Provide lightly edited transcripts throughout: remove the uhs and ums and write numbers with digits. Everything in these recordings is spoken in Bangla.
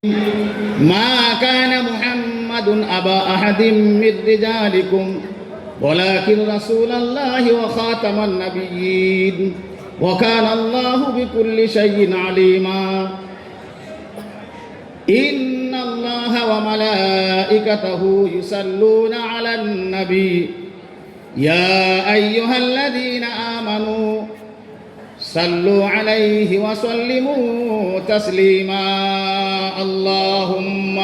ما كان محمد أبا أحد من رجالكم ولكن رسول الله وخاتم النبيين وكان الله بكل شيء عليما إن الله وملائكته يصلون على النبي يا أيها الذين آمنوا صلوا عليه وسلموا تسليما اللهم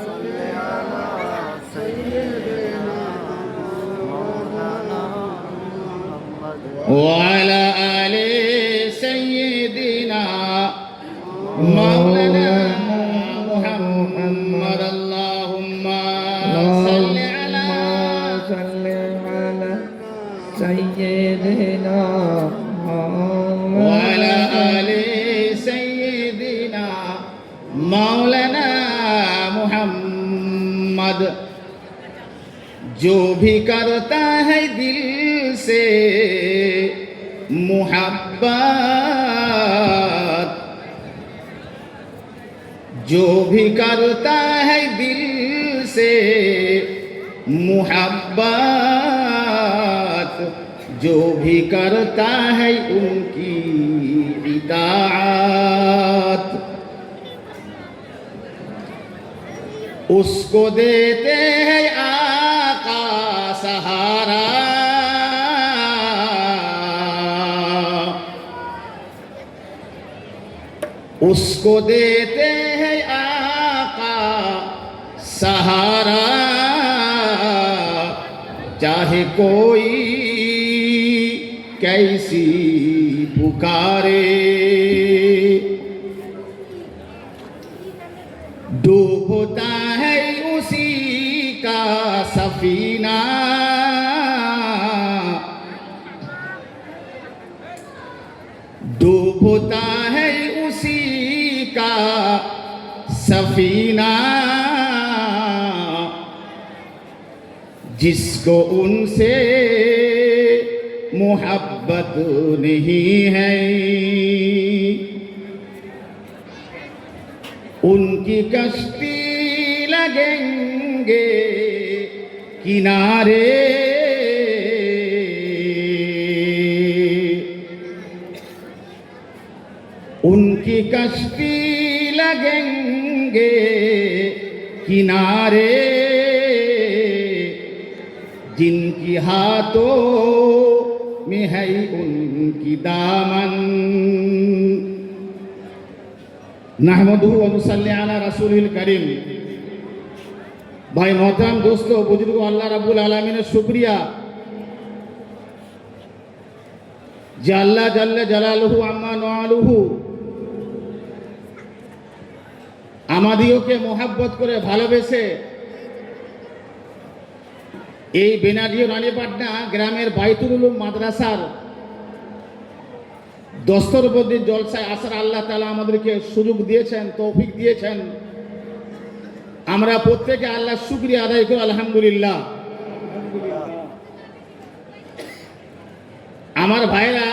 صل على سيدنا وعلى آل سيدنا مولانا محمد اللهم صل على سيدنا وعلى آل سيدنا मौलाना मोहम्मद। जो भी करता है दिल से मुहब्बत, जो भी करता है दिल से मुहब्बत, जो भी करता है उनकी इताअत, उसको देते हैं आका सहारा। उसको देते हैं आका सहारा, चाहे कोई कैसी पुकारे। डूबता है उसी का सफीना, डूबता है उसी का सफीना, जिसको उनसे मोहब्बत नहीं है। उनकी कश्ती लगेंगे किनारे, उनकी कश्ती लगेंगे किनारे, जिनकी हाथों में है उनकी दामन। नहमदुहु व नुसल्ली अला रसूलिल करीम। भाई मोहतरम दोस्तों बुजुर्गो, अल्लाह रब्बुल आलमीনের শুকরিয়া যে আল্লাহ জাল্লা জালালুহু আম্মা নালুহু আমাদিওকে মোহাব্বত করে ভালোবেসে এই বেনাডিও রানীপাটনা গ্রামের বাইতুল উলুম মাদ্রাসার দস্তরবন্দির জলসায় আসার আল্লাহ তাআলা আমাদেরকে সুযোগ দিয়েছেন, তৌফিক দিয়েছেন। আমরা প্রত্যেকে আল্লাহর শুকরিয়া আদায় করি আলহামদুলিল্লাহ। আমার ভাইরা,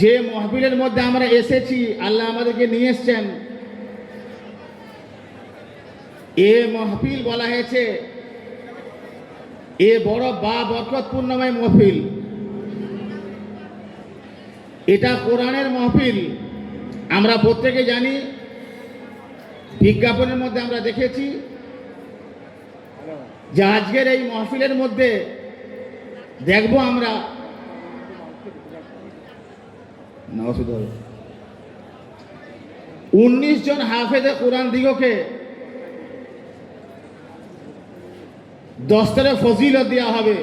যে মাহফিলের মধ্যে আমরা এসেছি, আল্লাহ আমাদেরকে নিয়ে এসেছেন, এ মাহফিল বলা হয়েছে এ বড় বা বরকতপূর্ণময় মাহফিল। এটা কোরআনের মাহফিল। আমরা প্রত্যেকে জানি, বিজ্ঞাপনের মধ্যে আমরা দেখেছি যে আজকের এই মাহফিলের মধ্যে দেখব আমরা 19 জন হাফেজে কোরআন দিগকে দস্তরে ফজিলত দেওয়া হবে।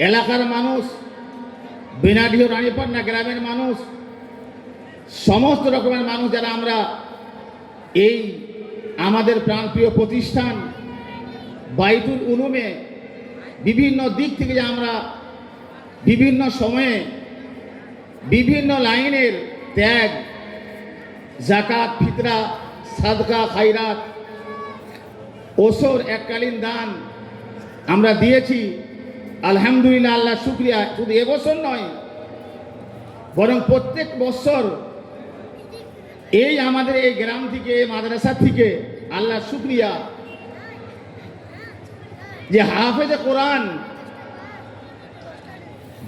এলাকার মানুষ, বেনাডিও রানীপাটনা গ্রামের মানুষ, সমস্ত রকমের মানুষ যারা আমরা এই আমাদের প্রাণপ্রিয় প্রতিষ্ঠান বাইতুল উলুমে বিভিন্ন দিক থেকে যে আমরা বিভিন্ন সময়ে বিভিন্ন লাইনের ত্যাগ, জাকাত, ফিতরা, সাদকা, খায়রাত, ওসর, এককালীন দান আমরা দিয়েছি। আলহামদুলিল্লাহ, আল্লাহ শুকরিয়া। শুধু এবছর নয়, বরং প্রত্যেক বছর এই আমাদের এই গ্রাম থেকে, এই মাদ্রাসা থেকে আল্লাহ শুকরিয়া যে হাফেজে কোরআন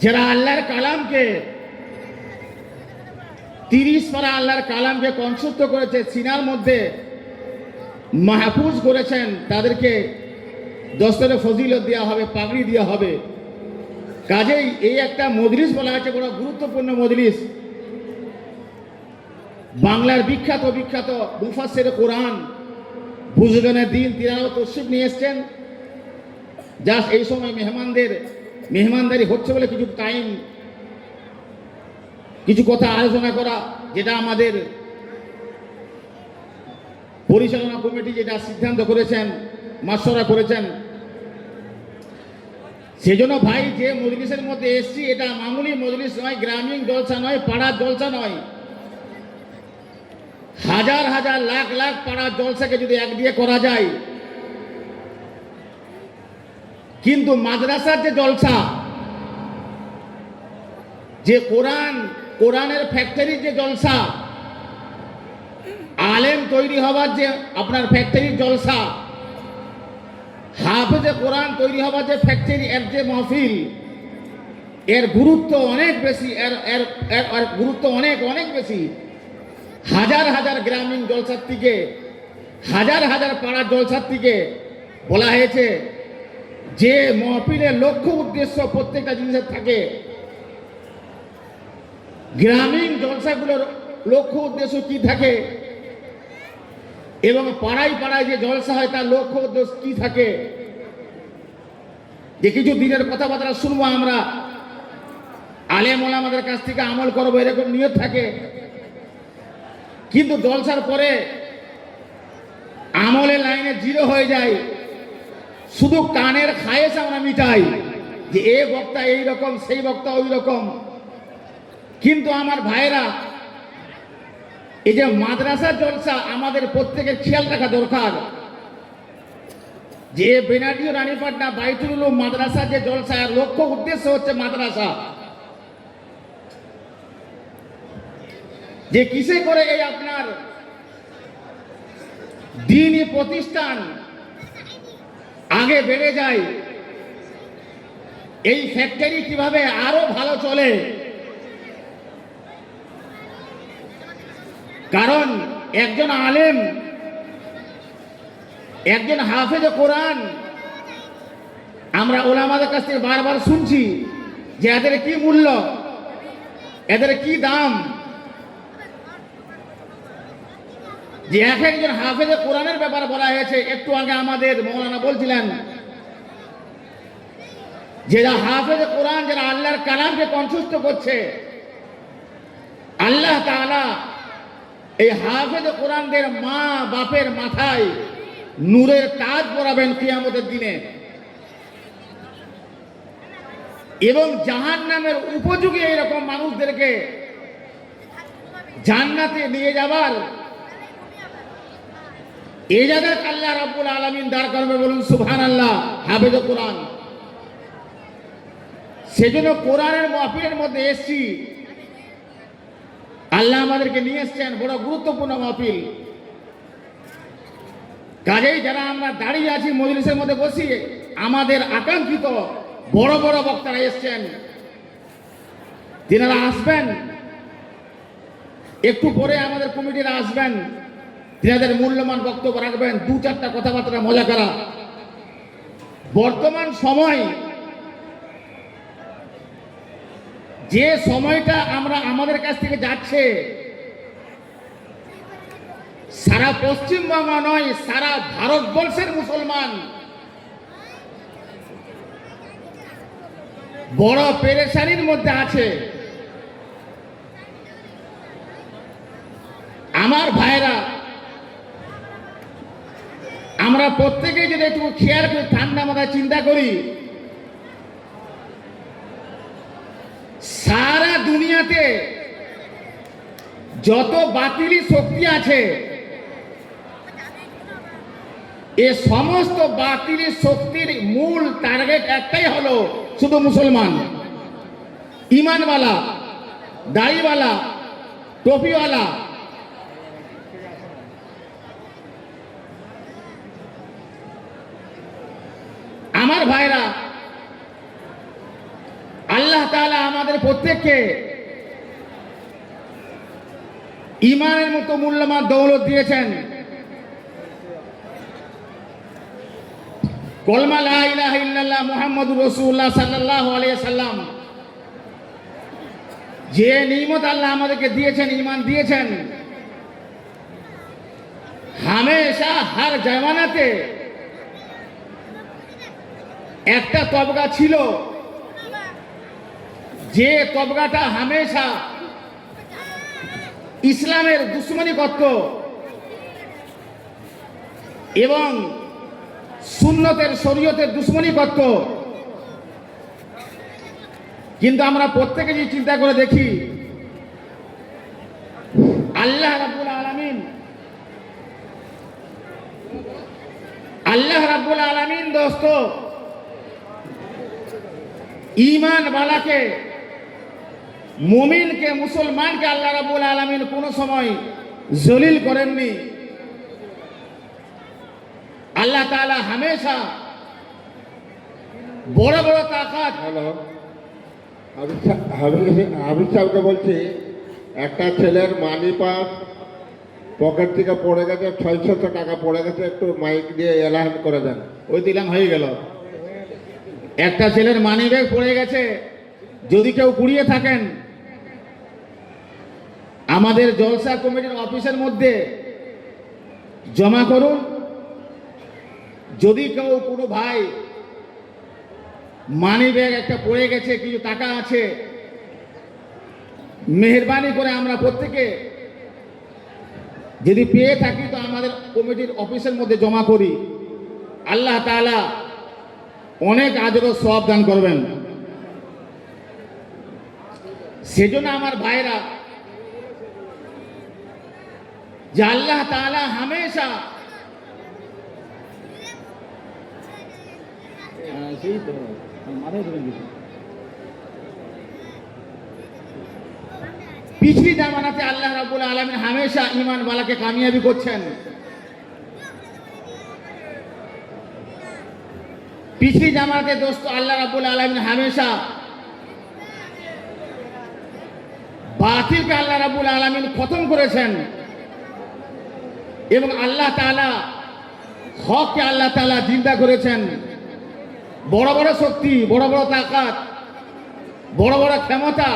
যারা আল্লাহর কালামকে 30 পারা আল্লাহর কালামকে কণ্ঠস্থ করেছে, সিনার মধ্যে মাহফুজ করেছেন, তাদেরকে দস্তরে ফজিলত দেওয়া হবে, পাগড়ি দেওয়া হবে। কাজেই এই একটা মজলিস বলা হয়েছে, বড় গুরুত্বপূর্ণ মজলিস। বাংলার বিখ্যাত বিখ্যাত মুফাসসির কোরআন বুজুর্গানে দ্বীন তিনারাও তশরিফ নিয়ে এসছেন। জাস্ট এই সময় মেহমানদারি হচ্ছে বলে কিছু টাইম, কিছু কথা আলোচনা করা, যেটা আমাদের পরিচালনা কমিটি যেটা সিদ্ধান্ত করেছেন, মাশওয়ারা করেছেন। সেজন্য ভাই, যে মজলিসের মধ্যে এসছি, এটা মামুলি মজলিস নয়, গ্রামীণ জলসা নয়, পাড়ার জলসা নয়। হাজার হাজার লাখ লাখ পাড়ার জলসাকে যদি এক দিয়ে করা যায়, কিন্তু মাদ্রাসার যে জলসা, যে কোরআনের ফ্যাক্টরির যে জলসা, আলেম তৈরি হবার যে আপনার ফ্যাক্টরির জলসা, হাফেজে কোরআন তৈরি হবার যে ফ্যাক্টরি, এর যে মাহফিল, এর গুরুত্ব অনেক বেশি, এর গুরুত্ব অনেক অনেক বেশি। হাজার হাজার গ্রামীণ জলসার থেকে, হাজার হাজার পাড়ার জলসার থেকে বলা হয়েছে যে মাহফিলের লক্ষ্য উদ্দেশ্য প্রত্যেকটা জিনিসের থাকে। গ্রামীণ জলসাগুলোর লক্ষ্য উদ্দেশ্য কি থাকে, এবং পাড়ায় পাড়ায় যে জলসা হয় তার লক্ষ্য উদ্দেশ্য কি থাকে। যে কিছু দিনের কথাবার্তা শুনবো আমরা, আলেম ওলামাদের কাছ থেকে আমল করবো, এরকম নিয়ত থাকে। কিন্তু জলসার পরে আমলের লাইনে জিরো হয়ে যায়, শুধু কানের খায়েশ আমরা মিটাই যে এ বক্তা এই রকম, সেই বক্তা ওই রকম। কিন্তু আমার ভাইরা, এই যে মাদ্রাসার জলসা আমাদের প্রত্যেকের খেয়াল রাখা দরকার। যে বেনাটিও রানীপাটনা বাইতুল উলুম মাদ্রাসার যে জলসা, এর লক্ষ্য উদ্দেশ্য হচ্ছে মাদ্রাসা। যে কিসে করে এই আপনার দ্বীনি প্রতিষ্ঠান আগে বেড়ে যায়, এই ফ্যাক্টরি কিভাবে আরো ভালো চলে। কারণ একজন আলেম, একজন হাফেজে কোরআন, আমরা ওলামাদের কাছ থেকে বারবার শুনছি যে এদের কি মূল্য, এদের কি দাম। যে এক একজন হাফেজে কোরআনের ব্যাপারে বলা হয়েছে। একটু আগে আমাদের মৌলানা বলছিলেন যে হাফেজে কোরআন যারা আল্লাহর কালামকে কণ্ঠস্থ করছে, আল্লাহ তাআলা এই হাফেজে কোরআনদের মা বাপের মাথায় নূরের তাজ পরাবেন কিয়ামতের দিনে, এবং জাহান্নামের উপযোগী এরকম মানুষদেরকে জান্নাতে নিয়ে যাবার এই জায়গায় আল্লাহ রাব্বুল আলামিন দাঁড় করবে। বলুন সুবহানাল্লাহ। হাফেজে কোরআন, সেজন্য কোরআনের মাহফিলের মধ্যে এসছি, আল্লাহ আমাদেরকে নিয়ে এসছেন, বড় গুরুত্বপূর্ণ মাহফিল। কাজেই যারা আমরা দাঁড়িয়ে আছি মজলিসের মধ্যে বসি, আমাদের আকাঙ্ক্ষিত বড় বড় বক্তারা এসছেন, তিনারা আসবেন। একটু পরে আমাদের কমিটিরা আসবেন, তিনাদের মূল্যবান বক্তব্য রাখবেন, দু চারটা কথাবার্তা মজা করা। বর্তমান সময়, যে সময়টা আমরা আমাদের কাছ থেকে যাচ্ছে, সারা পশ্চিমবঙ্গ নয়, সারা ভারতবর্ষের মুসলমান বড় পেরেশানির মধ্যে আছে। আমার ভাইরা, আমরা প্রত্যেকে যদি একটু খেয়াল করে ঠান্ডা মাথায় চিন্তা করি, সারা দুনিয়াতে যত বাতিলি শক্তি আছে, এ সমস্ত বাতিলি শক্তির মূল টার্গেট একটাই হলো শুধু মুসলমান, ইমানওয়ালা, দাড়িওয়ালা, টুপিওয়ালা। আমার ভাইরা, আল্লাহ তাআলা আমাদের প্রত্যেককে ঈমানের মতো মূল্যবান দৌলত দিয়েছেন। কলমা লা ইলাহা ইল্লাল্লাহ মুহাম্মাদুর রাসূলুল্লাহ সাল্লাল্লাহু আলাইহি সাল্লাম, যে নিয়ামত আল্লাহ আমাদেরকে দিয়েছেন, ঈমান দিয়েছেন, হামেশা হর জামানাতে একটা তবকা ছিল, যে তবকাটা হামেশা ইসলামের দুশ্মনী করত এবং সুন্নতের শরীয়তের দুশ্মনী করত। কিন্তু আমরা প্রত্যেকে যদি চিন্তা করে দেখি, আল্লাহ রাব্বুল আলামিন দোস্ত ঈমান ওয়ালাকে, মুমিনকে, মুসলমানকে আল্লাহ রাব্বুল আলামিন কোনো সময় জলিল করেননি। আল্লাহ তাআলা হামেশা বড় বড় তাকাত। হ্যালো, হাবিব সাহেবকে বলছি, একটা ছেলের মানি পাস পকেট থেকে পড়ে গেছে, 600 টাকা পড়ে গেছে, একটু মাইক দিয়ে এলান করে দেন। ওই দিলাম, হয়ে গেল। একটা ছেলের মানি ব্যাগ পড়ে গেছে, যদি কেউ কুড়িয়ে থাকেন আমাদের জলসা কমিটির অফিসের মধ্যে জমা করুন। যদি কেউ কোনো ভাই মানি ব্যাগ একটা পড়ে গেছে, কিছু টাকা আছে, মেহেরবানি করে আমরা প্রত্যেকে যদি পেয়ে থাকি তো আমাদের কমিটির অফিসের মধ্যে জমা করি। আল্লাহ তাআলা অনেক আজর ও সওয়াব দান করবেন। সেজন্য আমার ভাইরা, যে আল্লাহ তাআলা হামেশা পিছলি জামানাতে আল্লাহ রাব্বুল আলামিন হামেশা ঈমান ওয়ালাকে কামিয়াবি করছেন। পিছলি জামানাতে দোস্ত আল্লাহ রাব্বুল আলামিন হামেশা বাতিলকে আল্লাহ রাব্বুল আলামিন খতম করেছেন এবং আল্লাহ তাআলা হককে আল্লাহ তাআলা জিন্দা করেছেন। বড় বড় শক্তি, বড় বড় তাকাত, বড় বড় ক্ষমতা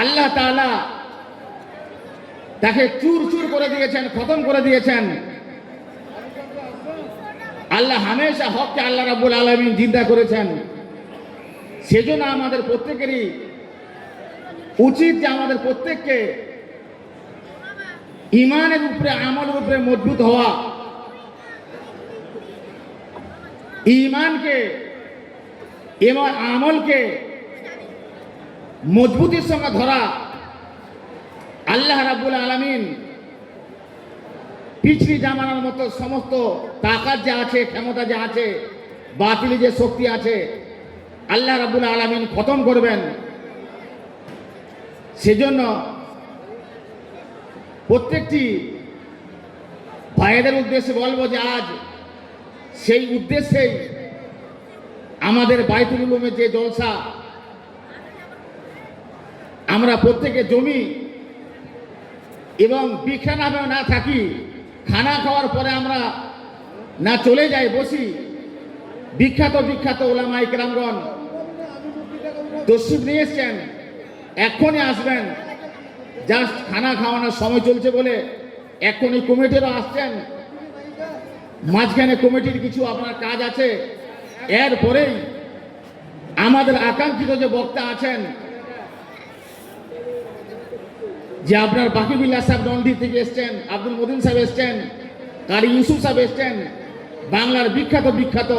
আল্লাহ তাআলা তাকে চুর চুর করে দিয়েছেন, খতম করে দিয়েছেন। আল্লাহ হামেশা হককে আল্লাহ রাব্বুল আলামিন জিন্দা করেছেন। সেজন্য আমাদের প্রত্যেকেরই উচিত যে আমাদের প্রত্যেককে ঈমানের উপরে, আমলের উপরে মজবুত হওয়া, ঈমানকে এবং আমলকে মজবুতির সঙ্গে ধরা। আল্লাহ রাব্বুল আলামিন পিছলি জামানার মতো সমস্ত তাকাত যে আছে, ক্ষমতা যে আছে, বাতিল যে শক্তি আছে, আল্লাহ রাব্বুল আলামিন খতম করবেন। সেজন্য প্রত্যেকটি ভাইদের উদ্দেশ্যে বলবো যে আজ সেই উদ্দেশ্যেই আমাদের বাইতুল উলুমে যে জলসা, আমরা প্রত্যেকে জমি এবং বিছানায় না থাকি, খানা খাওয়ার পরে আমরা না চলে যাই, বসি। বিখ্যাত বিখ্যাত ওলামা ইকরামগণ তশরিফ নিয়ে এসছেন, এক্ষুনি আসবেন। জাস্ট খানা খাওয়ানোর সময় চলছে বলে এক্ষুনি কমিটিরও আসছেন। মাঝখানে কমিটির কিছু আপনার কাজ আছে, এরপরেই আমাদের আকাঙ্ক্ষিত যে বক্তা আছেন, যে আপনার বাকিবিল্লাহ সাহেব নন্দী থেকে এসছেন, আব্দুল মদিন সাহেব এসছেন, কারি ইউসুফ সাহেব এসছেন, বাংলার বিখ্যাত বিখ্যাত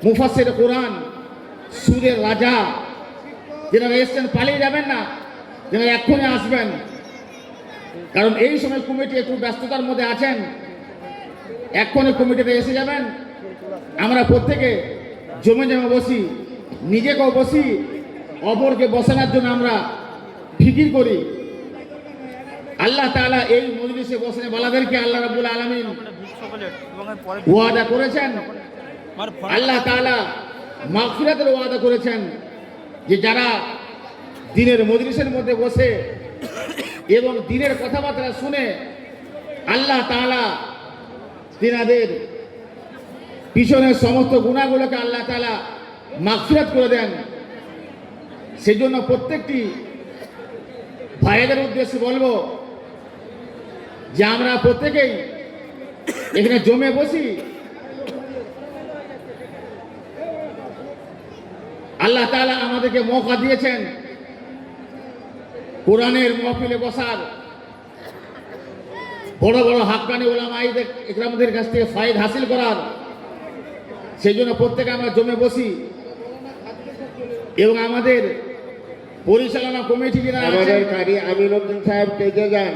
মুফাসসির কোরআন, সুরের রাজা, যেনারা এসছেন, পালিয়ে যাবেন না, যেনারা এক্ষুনি আসবেন। কারণ এই সময় কমিটি একটু ব্যস্ততার মধ্যে আছেন, এক্ষুনি কমিটিতে এসে যাবেন। আমরা প্রত্যেকে জমে জমে বসি, নিজেকেও বসি, অপরকে বসানোর জন্য আমরা ফিকির করি। আল্লাহ তাআলা এই মজলিসে বসে বলাদেরকে আল্লাহ রাব্বুল আলামিন ওয়াদা করেছেন আল্লাহ তাআলা মাগফিরাতের ওয়াদা করেছেন যে যারা দিনের মজলিসের মধ্যে বসে এবং দিনের কথাবার্তা শুনে আল্লাহ তাআলা তিনাদের পিছনের সমস্ত গুনাহগুলোকে আল্লাহ তাআলা মাগফিরাত করে দেন। সেই জন্য প্রত্যেকটি ভাইদের উদ্দেশ্যে বলবো যে আমরা প্রত্যেকেই এখানে জমে বসি, আল্লাহ তাআলা আমাদেরকে মৌকা দিয়েছেন কোরআনের মাহফিলে বসার, বড় বড় হাক্কানি উলামায়ে ইকরামদের কাছ থেকে ফায়দা হাসিল করার। সেই জন্য প্রত্যেকে আমরা জমে বসি এবং আমাদের পরিচালনা কমিটি যারা আমাদের আছেন, কারি আমিনুদ্দিন সাহেব স্টেজে যান।